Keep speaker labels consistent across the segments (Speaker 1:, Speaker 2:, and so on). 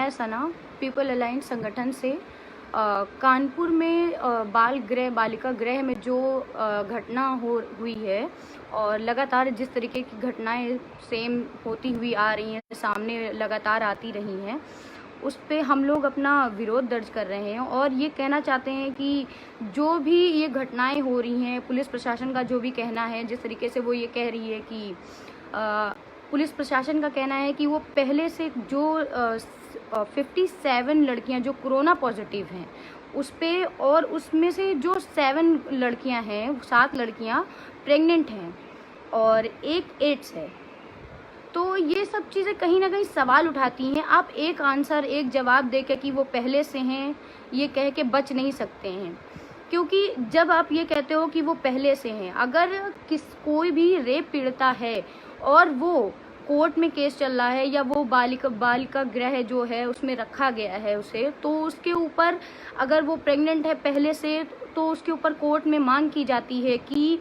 Speaker 1: मैं सना people alliance संगठन से कानपुर में बालिका गृह में जो घटना हुई है और लगातार जिस तरीके की घटनाएं सेम होती हुई आ रही हैं, सामने लगातार आती रही हैं, उस पे हम लोग अपना विरोध दर्ज कर रहे हैं और ये कहना चाहते हैं कि जो भी ये घटनाएं हो रही हैं, पुलिस प्रशासन का जो भी कहना है, जिस तरीके से वो ये कह रही है कि पुलिस प्रशासन का कहना है कि वो पहले से जो 57 लड़कियां जो कोरोना पॉजिटिव हैं उस पे, और उसमें से जो 7 लड़कियां हैं, 7 लड़कियां प्रेग्नेंट हैं और एक एड्स है। तो ये सब चीज़ें कहीं ना कहीं सवाल उठाती हैं। आप एक आंसर, एक जवाब देकर कि वो पहले से हैं, ये कह के बच नहीं सकते हैं, क्योंकि जब आप ये कहते हो कि वो पहले से हैं, अगर कोई भी रेप पीड़िता है और वो कोर्ट में केस चल रहा है या वो बालिका गृह जो है उसमें रखा गया है उसे, तो उसके ऊपर अगर वो प्रेग्नेंट है पहले से, तो उसके ऊपर कोर्ट में मांग की जाती है कि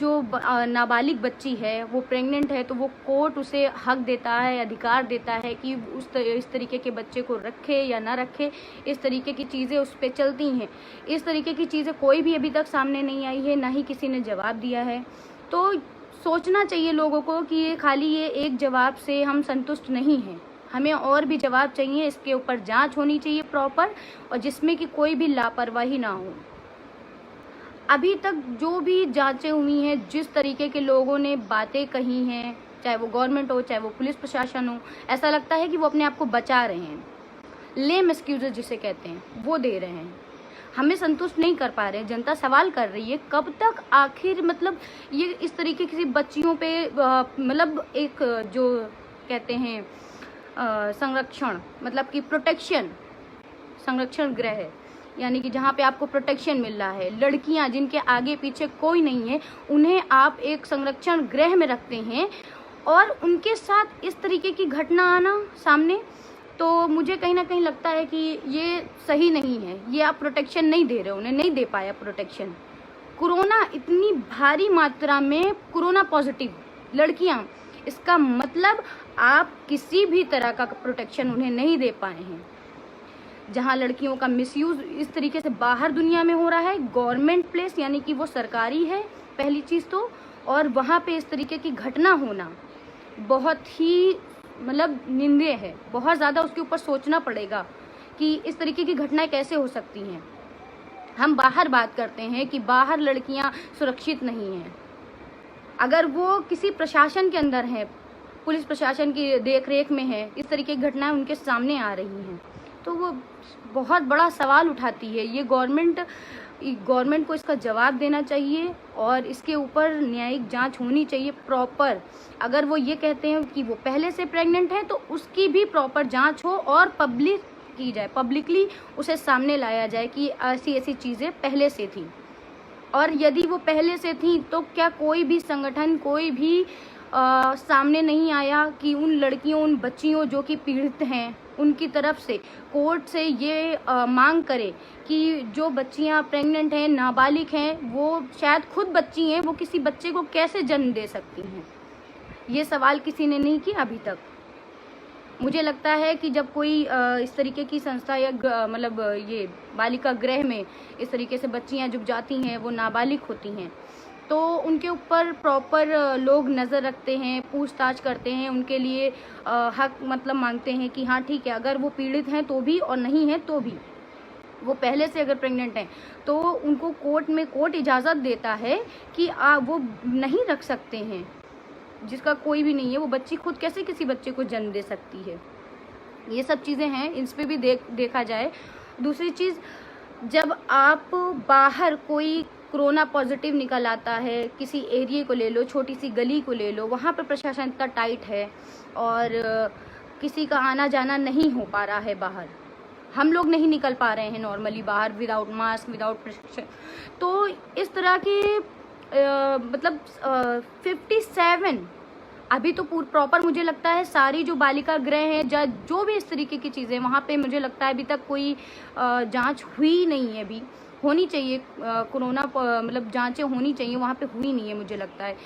Speaker 1: जो नाबालिग बच्ची है वो प्रेग्नेंट है, तो वो कोर्ट उसे हक देता है, अधिकार देता है कि इस तरीके के बच्चे को रखे या ना रखे। इस तरीके की चीज़ें उस पर चलती हैं। इस तरीके की चीज़ें कोई भी अभी तक सामने नहीं आई है, ना ही किसी ने जवाब दिया है। तो सोचना चाहिए लोगों को कि ये एक जवाब से हम संतुष्ट नहीं हैं, हमें और भी जवाब चाहिए। इसके ऊपर जांच होनी चाहिए प्रॉपर, और जिसमें कि कोई भी लापरवाही ना हो। अभी तक जो भी जांचें हुई हैं, जिस तरीके के लोगों ने बातें कही हैं, चाहे वो गवर्नमेंट हो, चाहे वो पुलिस प्रशासन हो, ऐसा लगता है कि वो अपने आप को बचा रहे हैं, लेम एक्सक्यूजेस जिसे कहते हैं वो दे रहे हैं। हमें संतुष्ट नहीं कर पा रहे हैं। जनता सवाल कर रही है कब तक आखिर, मतलब ये इस तरीके की बच्चियों पे मतलब एक जो कहते हैं संरक्षण, मतलब कि प्रोटेक्शन, संरक्षण गृह है, यानी कि जहाँ पे आपको प्रोटेक्शन मिल रहा है, लड़कियां जिनके आगे पीछे कोई नहीं है, उन्हें आप एक संरक्षण गृह में रखते हैं और उनके साथ इस तरीके की घटना आना सामने, तो मुझे कहीं ना कहीं लगता है कि ये सही नहीं है। ये आप प्रोटेक्शन नहीं दे रहे, उन्हें नहीं दे पाया प्रोटेक्शन। कोरोना, इतनी भारी मात्रा में कोरोना पॉजिटिव लड़कियां, इसका मतलब आप किसी भी तरह का प्रोटेक्शन उन्हें नहीं दे पाए हैं। जहां लड़कियों का मिसयूज इस तरीके से बाहर दुनिया में हो रहा है, गवर्नमेंट प्लेस यानी कि वो सरकारी है पहली चीज़ तो, और वहाँ पे इस तरीके की घटना होना बहुत ही मतलब निंदनीय है। बहुत ज़्यादा उसके ऊपर सोचना पड़ेगा कि इस तरीके की घटनाएं कैसे हो सकती हैं। हम बाहर बात करते हैं कि बाहर लड़कियां सुरक्षित नहीं हैं। अगर वो किसी प्रशासन के अंदर हैं, पुलिस प्रशासन की देखरेख में है, इस तरीके की घटनाएं उनके सामने आ रही हैं, तो वो बहुत बड़ा सवाल उठाती है। ये गवर्नमेंट को इसका जवाब देना चाहिए और इसके ऊपर न्यायिक जांच होनी चाहिए प्रॉपर। अगर वो ये कहते हैं कि वो पहले से प्रेग्नेंट है, तो उसकी भी प्रॉपर जांच हो और पब्लिक की जाए, पब्लिकली उसे सामने लाया जाए कि ऐसी चीज़ें पहले से थी। और यदि वो पहले से थी तो क्या कोई भी संगठन, कोई भी सामने नहीं आया कि उन लड़कियों, उन बच्चियों जो कि पीड़ित हैं, उनकी तरफ से कोर्ट से ये मांग करे कि जो बच्चियां प्रेग्नेंट हैं, नाबालिग हैं, वो शायद खुद बच्ची हैं, वो किसी बच्चे को कैसे जन्म दे सकती हैं? ये सवाल किसी ने नहीं किया अभी तक। मुझे लगता है कि जब कोई इस तरीके की संस्था या मतलब ये बालिका गृह में इस तरीके से बच्चियां जब जाती हैं, वो नाबालिग होती हैं, तो उनके ऊपर प्रॉपर लोग नज़र रखते हैं, पूछताछ करते हैं, उनके लिए हक मतलब मांगते हैं कि हाँ ठीक है, अगर वो पीड़ित हैं तो भी और नहीं है तो भी, वो पहले से अगर प्रेग्नेंट हैं तो उनको कोर्ट इजाज़त देता है कि वो नहीं रख सकते हैं, जिसका कोई भी नहीं है। वो बच्ची खुद कैसे किसी बच्चे को जन्म दे सकती है? ये सब चीज़ें हैं, इस पर भी देखा जाए। दूसरी चीज़, जब आप बाहर कोई कोरोना पॉजिटिव निकल आता है, किसी एरिया को ले लो, छोटी सी गली को ले लो, वहाँ पर प्रशासन इतना टाइट है और किसी का आना जाना नहीं हो पा रहा है बाहर। हम लोग नहीं निकल पा रहे हैं नॉर्मली बाहर विदाउट मास्क, विदाउट प्रिस्क्रिप्शन। तो इस तरह के मतलब 57 अभी तो प्रॉपर मुझे लगता है सारी जो बालिका गृह है, जो भी इस तरीके की चीज़ें, वहाँ पे मुझे लगता है अभी तक कोई जांच हुई नहीं है। अभी होनी चाहिए कोरोना मतलब जांचें होनी चाहिए, वहाँ पे हुई नहीं है मुझे लगता है।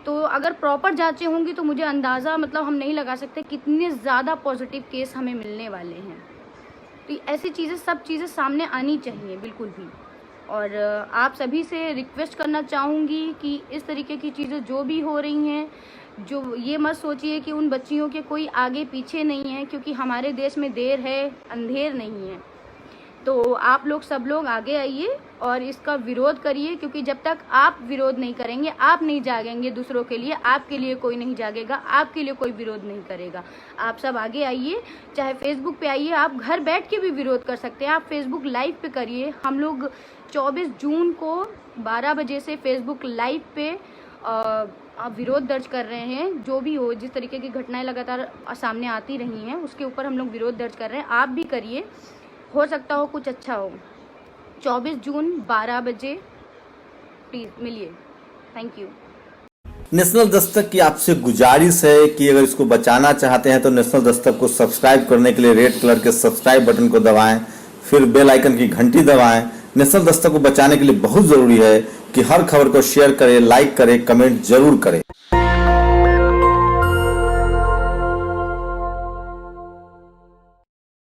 Speaker 1: तो अगर प्रॉपर जांचें होंगी तो मुझे अंदाज़ा मतलब हम नहीं लगा सकते कितने ज़्यादा पॉजिटिव केस हमें मिलने वाले हैं। तो ऐसी चीज़ें सब चीज़ें सामने आनी चाहिए बिल्कुल भी। और आप सभी से रिक्वेस्ट करना चाहूँगी कि इस तरीके की चीज़ें जो भी हो रही हैं, जो ये मत सोचिए कि उन बच्चियों के कोई आगे पीछे नहीं है, क्योंकि हमारे देश में देर है अंधेर नहीं है। तो आप लोग सब लोग आगे आइए और इसका विरोध करिए, क्योंकि जब तक आप विरोध नहीं करेंगे, आप नहीं जागेंगे दूसरों के लिए, आपके लिए कोई नहीं जागेगा, आपके लिए कोई विरोध नहीं करेगा। आप सब आगे आइए, चाहे फेसबुक पे आइए, आप घर बैठ के भी विरोध कर सकते हैं, आप फेसबुक लाइव पे करिए। हम लोग 24 जून को 12 बजे से फेसबुक लाइव पे विरोध दर्ज कर रहे हैं। जो भी हो, जिस तरीके की घटनाएं लगातार सामने आती रही हैं उसके ऊपर हम लोग विरोध दर्ज कर रहे हैं। आप भी करिए, हो सकता हो कुछ अच्छा हो। 24 जून 12 बजे प्लीज़ मिलिए। Thank you.
Speaker 2: नेशनल दस्तक की आपसे गुजारिश है कि अगर इसको बचाना चाहते हैं तो नेशनल दस्तक को सब्सक्राइब करने के लिए रेड कलर के सब्सक्राइब बटन को दबाएं, फिर बेल आइकन की घंटी दबाएं। नेशनल दस्तक को बचाने के लिए बहुत जरूरी है कि हर खबर को शेयर करें, लाइक करें, कमेंट जरूर करें।